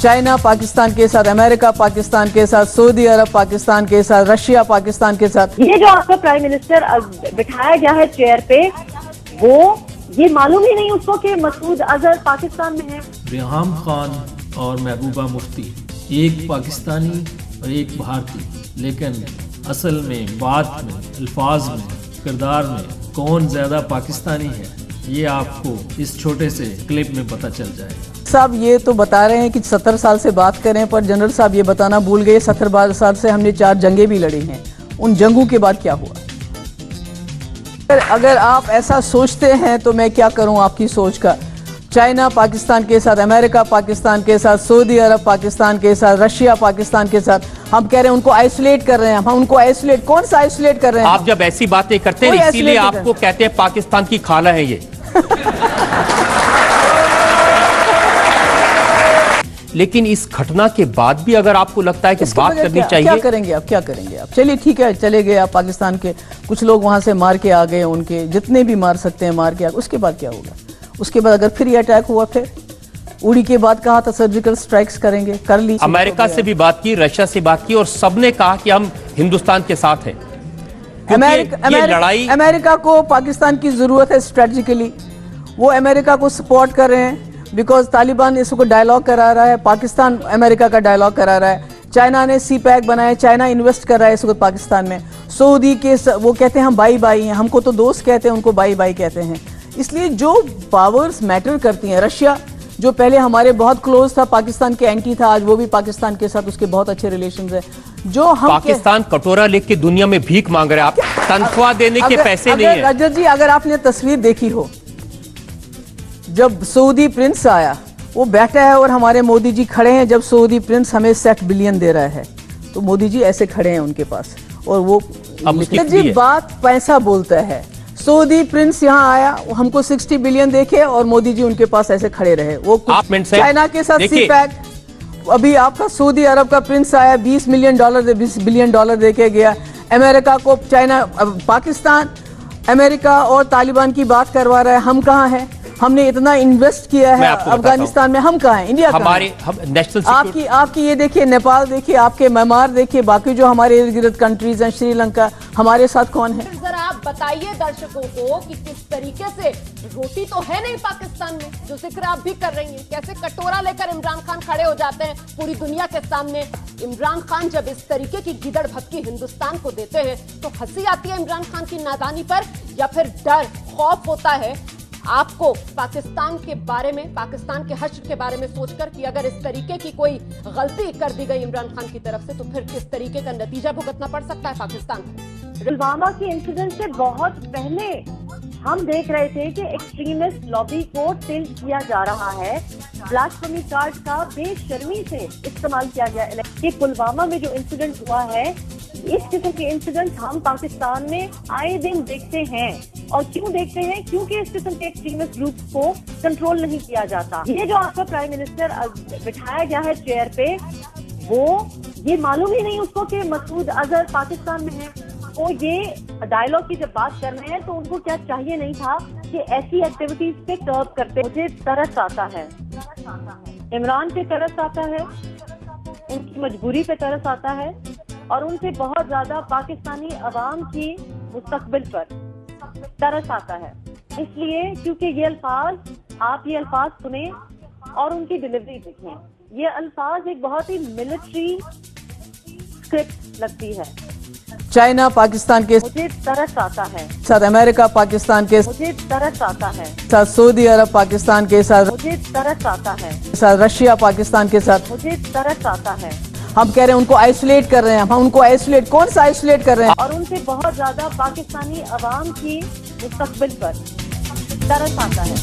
China Pakistan के साथ, America Pakistan के साथ, सऊदी अरब पाकिस्तान के साथ, रशिया पाकिस्तान के साथ। ये जो आपका प्राइम मिनिस्टर बिठाया गया है चेयर पे, वो ये मालूम ही नहीं उसको कि मसूद अजहर पाकिस्तान में है। रिहाम खान और महबूबा मुफ्ती एक पाकिस्तानी और एक भारतीय, लेकिन असल में बात में, अल्फाज में, किरदार में कौन ज्यादा पाकिस्तानी है ये आपको इस छोटे से क्लिप में पता चल जाएगा। साहब ये तो बता रहे हैं कि 70 साल से बात करें, पर जनरल साहब ये बताना भूल गए 70 साल से हमने 4 जंगें भी लड़ी हैं। उन जंगों के बाद क्या हुआ? अगर आप ऐसा सोचते हैं तो मैं क्या करूं आपकी सोच का। चाइना पाकिस्तान के साथ, अमेरिका पाकिस्तान के साथ, सऊदी अरब पाकिस्तान के साथ, रशिया पाकिस्तान के साथ, हम कह रहे हैं उनको आइसोलेट कर रहे हैं। हम उनको आइसोलेट, कौन सा आइसोलेट कर रहे हैं? आप जब ऐसी बातें करते हैं इसीलिए आपको कहते हैं पाकिस्तान की खाला है ये। लेकिन इस घटना के बाद भी अगर आपको लगता है कि बात करनी चाहिए, क्या करेंगे आप? क्या करेंगे आप? चलिए ठीक है, चले गए आप पाकिस्तान के, कुछ लोग वहां से मार के आ गए, उनके जितने भी मार सकते हैं मार के आ गए। उसके बाद क्या होगा? उसके बाद अगर फिर ये अटैक हुआ, फिर उड़ी के बाद कहा था सर्जिकल स्ट्राइक्स करेंगे, कर ली। अमेरिका से भी बात की, रशिया से बात की और सबने कहा कि हम हिंदुस्तान के साथ हैं। अमेरिका को पाकिस्तान की जरूरत है स्ट्रेटेजिकली, वो अमेरिका को सपोर्ट कर रहे हैं बिकॉज तालिबान इसको डायलॉग करा रहा है, पाकिस्तान अमेरिका का डायलॉग करा रहा है। चाइना ने CPEC बनाया, चाइना इन्वेस्ट कर रहा है इसको पाकिस्तान में। सऊदी के वो कहते हैं हम बाई बाई हैं, हमको तो दोस्त कहते हैं, उनको बाई बाई कहते हैं। इसलिए जो पावर्स मैटर करती हैं, रशिया जो पहले हमारे बहुत क्लोज था, पाकिस्तान के एंटी था, आज वो भी पाकिस्तान के साथ उसके बहुत अच्छे रिलेशंस हैं। जो हम पाकिस्तान कटोरा लेके दुनिया में भीख मांग रहे हैं, आप तनख्वाह देने के पैसे नहीं है। रजत जी अगर आपने तस्वीर देखी हो, जब सऊदी प्रिंस आया वो बैठा है और हमारे मोदी जी खड़े हैं। जब सऊदी प्रिंस हमें 60 बिलियन दे रहा है तो मोदी जी ऐसे खड़े हैं उनके पास, और वो जी बात पैसा बोलता है। सऊदी प्रिंस यहाँ आया, हमको 60 बिलियन देखे और मोदी जी उनके पास ऐसे खड़े रहे। वो चाइना के साथ CPEC, अभी आपका सऊदी अरब का प्रिंस आया, $20 बिलियन दे के गया। अमेरिका को चाइना, पाकिस्तान अमेरिका और तालिबान की बात करवा रहा है। हम कहाँ हैं? हमने इतना इन्वेस्ट किया है अफगानिस्तान में, हम कहाँ हैं? इंडिया हमारे नेशनल आपकी ये देखिए, नेपाल देखिए, आपके म्यांमार देखिए, बाकी जो हमारे इर्द गिर्द कंट्रीज हैं, श्रीलंका, हमारे साथ कौन है? जरा आप बताइए दर्शकों को कि किस तरीके से रोटी तो है नहीं पाकिस्तान में, जो जिक्र आप भी कर रही हैं, कैसे कटोरा लेकर इमरान खान खड़े हो जाते हैं पूरी दुनिया के सामने। इमरान खान जब इस तरीके की गिदड़ भक्की हिंदुस्तान को देते हैं तो हंसी आती है इमरान खान की नादानी पर, या फिर डर खौफ होता है आपको पाकिस्तान के बारे में, पाकिस्तान के हश्र के बारे में सोचकर कि अगर इस तरीके की कोई गलती कर दी गई इमरान खान की तरफ से तो फिर किस तरीके का नतीजा भुगतना पड़ सकता है पाकिस्तान को? पुलवामा के इंसिडेंट से बहुत पहले हम देख रहे थे कि एक्सट्रीमिस्ट लॉबी को टिल्ट किया जा रहा है, ब्लास्फेमी कार्ड का बेशर्मी से इस्तेमाल किया गया। ये पुलवामा में जो इंसिडेंट हुआ है, इस किस्म के इंसिडेंट हम पाकिस्तान में आए दिन देखते हैं। और क्यों देखते हैं? क्योंकि इस किस्म के एक्सट्रीमिस्ट ग्रुप को कंट्रोल नहीं किया जाता। ये जो आपका प्राइम मिनिस्टर बिठाया गया है चेयर पे, वो ये मालूम ही नहीं उसको कि मसूद अजहर पाकिस्तान में है। वो ये डायलॉग की जब बात कर रहे हैं तो उनको क्या चाहिए नहीं था कि ऐसी एक्टिविटीज पे कर्ब करते। मुझे तरस आता है, इमरान पे तरस आता है, उनकी मजबूरी पे तरस आता है, और उनसे बहुत ज्यादा पाकिस्तानी अवाम की मुस्तकबिल पर तरस आता है। इसलिए क्योंकि ये अल्फाज, आप ये अल्फाज सुने और उनकी डिलीवरी देखें। ये अल्फाज एक बहुत ही मिलिट्री स्क्रिप्ट लगती है। चाइना पाकिस्तान के मुझे तरस आता है साथ, अमेरिका पाकिस्तान के मुझे तरस आता है साथ, सऊदी अरब पाकिस्तान के साथ मुझे तरस आता है साथ, रशिया पाकिस्तान के साथ मुझे तरस आता है। हम कह रहे हैं उनको आइसोलेट कर रहे हैं। हम उनको आइसोलेट, कौन सा आइसोलेट कर रहे हैं? और उनसे बहुत ज्यादा पाकिस्तानी अवाम की मुस्तकबिल पर तरस आता है।